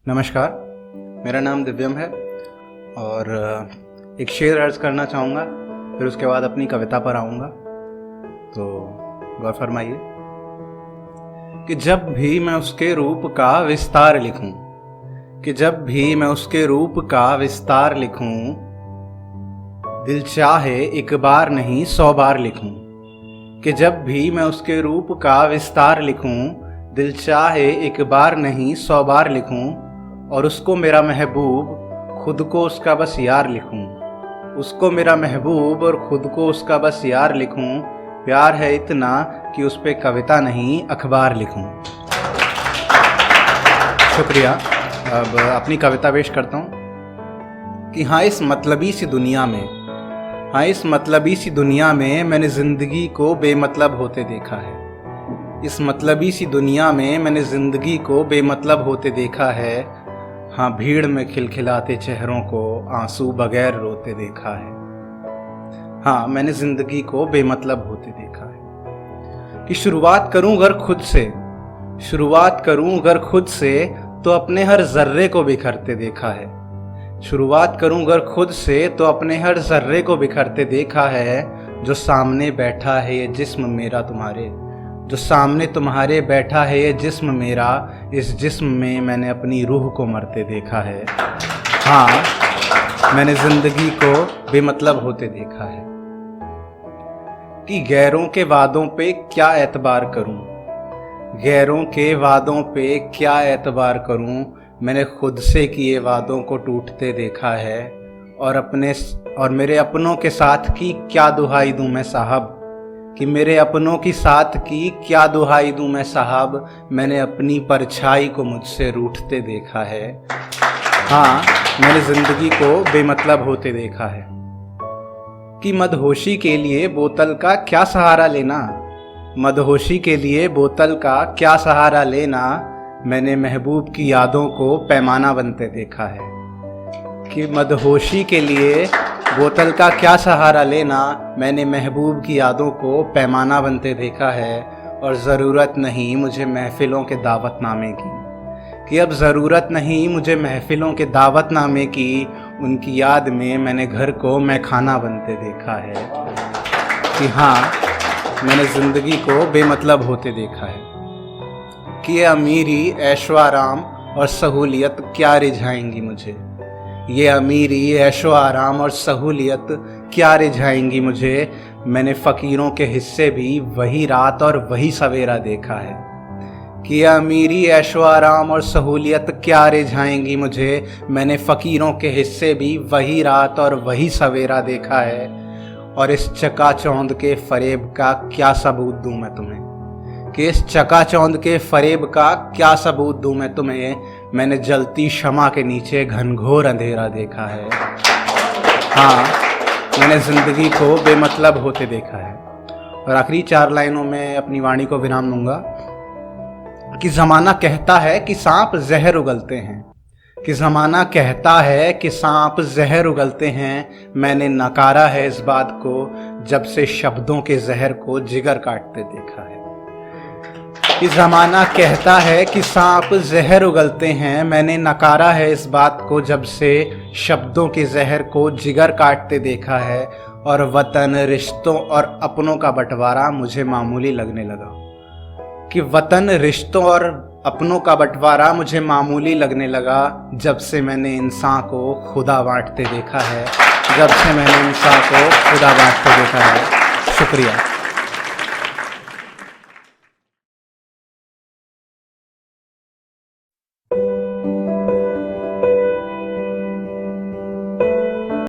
नमस्कार, मेरा नाम दिव्यम है और एक शेर अर्ज़ करना चाहूँगा, फिर उसके बाद अपनी कविता पर आऊँगा। तो गौर फरमाइए कि जब भी मैं उसके रूप का विस्तार लिखूं, कि जब भी मैं उसके रूप का विस्तार लिखूं, दिल चाहे एक बार नहीं 100 बार लिखूं। कि जब भी मैं उसके रूप का विस्तार लिखूं, दिल चाहे एक बार नहीं 100 बार लिखूं, और उसको मेरा महबूब खुद को उसका बस यार लिखूं। उसको मेरा महबूब और खुद को उसका बस यार लिखूं। प्यार है इतना कि उस पे कविता नहीं अखबार लिखूं। शुक्रिया। अब अपनी कविता पेश करता हूँ कि हाँ, इस मतलबी सी दुनिया में मैंने ज़िंदगी को बेमतलब होते देखा है। इस मतलबी सी दुनिया में मैंने ज़िंदगी को बेमतलब होते देखा है। हाँ, भीड़ में खिलखिलाते चेहरों को आंसू बगैर रोते देखा है। हाँ, मैंने ज़िंदगी को बेमतलब होते देखा है। कि शुरुआत करूं अगर खुद से तो अपने हर ज़र्रे को बिखरते देखा है। शुरुआत करूं अगर खुद से तो अपने हर ज़र्रे को बिखरते देखा है। जो सामने बैठा है ये जिस्म मेरा तुम्हारे, जो सामने तुम्हारे बैठा है ये जिस्म मेरा, इस जिस्म में मैंने अपनी रूह को मरते देखा है। हाँ, मैंने ज़िंदगी को बेमतलब होते देखा है। कि गैरों के वादों पे क्या एतबार करूं, गैरों के वादों पे क्या एतबार करूं। मैंने खुद से किए वादों को टूटते देखा है। और मेरे अपनों के साथ की क्या दुहाई दूं मैं साहब, कि मेरे अपनों की साथ की क्या दुहाई दूं मैं साहब। मैंने अपनी परछाई को मुझसे रूठते देखा है। हाँ, मैंने ज़िंदगी को बेमतलब होते देखा है। कि मदहोशी के लिए बोतल का क्या सहारा लेना, मदहोशी के लिए बोतल का क्या सहारा लेना। मैंने महबूब की यादों को पैमाना बनते देखा है। कि मदहोशी के लिए बोतल का क्या सहारा लेना, मैंने महबूब की यादों को पैमाना बनते देखा है। और ज़रूरत नहीं मुझे महफ़िलों के दावतनामे की, कि अब ज़रूरत नहीं मुझे महफ़िलों के दावतनामे की। उनकी याद में मैंने घर को मैखाना बनते देखा है। कि हाँ, मैंने ज़िंदगी को बेमतलब होते देखा है। कि ये अमीरी ऐशो आराम और सहूलियत क्या रिझाएंगी मुझे, ये अमीरी ऐशो आराम और सहूलियत क्या रिझाएंगी मुझे। मैंने फ़कीरों के हिस्से भी वही रात और वही सवेरा देखा है। कि ये अमीरी ऐशो आराम और सहूलियत क्या रिझाएंगी मुझे। मैंने फ़कीरों के हिस्से भी वही रात और वही सवेरा देखा है। और इस चकाचौंध के फ़रेब का क्या सबूत दूँ मैं तुम्हें, कि इस चकाचौंध के फ़रेब का क्या सबूत दूँ मैं तुम्हें। मैंने जलती शमा के नीचे घनघोर अंधेरा देखा है। हाँ, मैंने ज़िंदगी को बेमतलब होते देखा है। और आखिरी 4 लाइनों में अपनी वाणी को विराम दूंगा कि ज़माना कहता है कि सांप जहर उगलते हैं, कि ज़माना कहता है कि सांप जहर उगलते हैं। मैंने नकारा है इस बात को जब से शब्दों के जहर को जिगर काटते देखा है। कि ज़माना कहता है कि सांप जहर उगलते हैं। मैंने नकारा है इस बात को जब से शब्दों के जहर को जिगर काटते देखा है। और वतन, रिश्तों और अपनों का बंटवारा मुझे मामूली लगने लगा, कि वतन, रिश्तों और अपनों का बंटवारा मुझे मामूली लगने लगा जब से मैंने इंसान को खुदा बांटते देखा है, जब से मैंने इंसान को खुदा बांटते देखा है। शुक्रिया।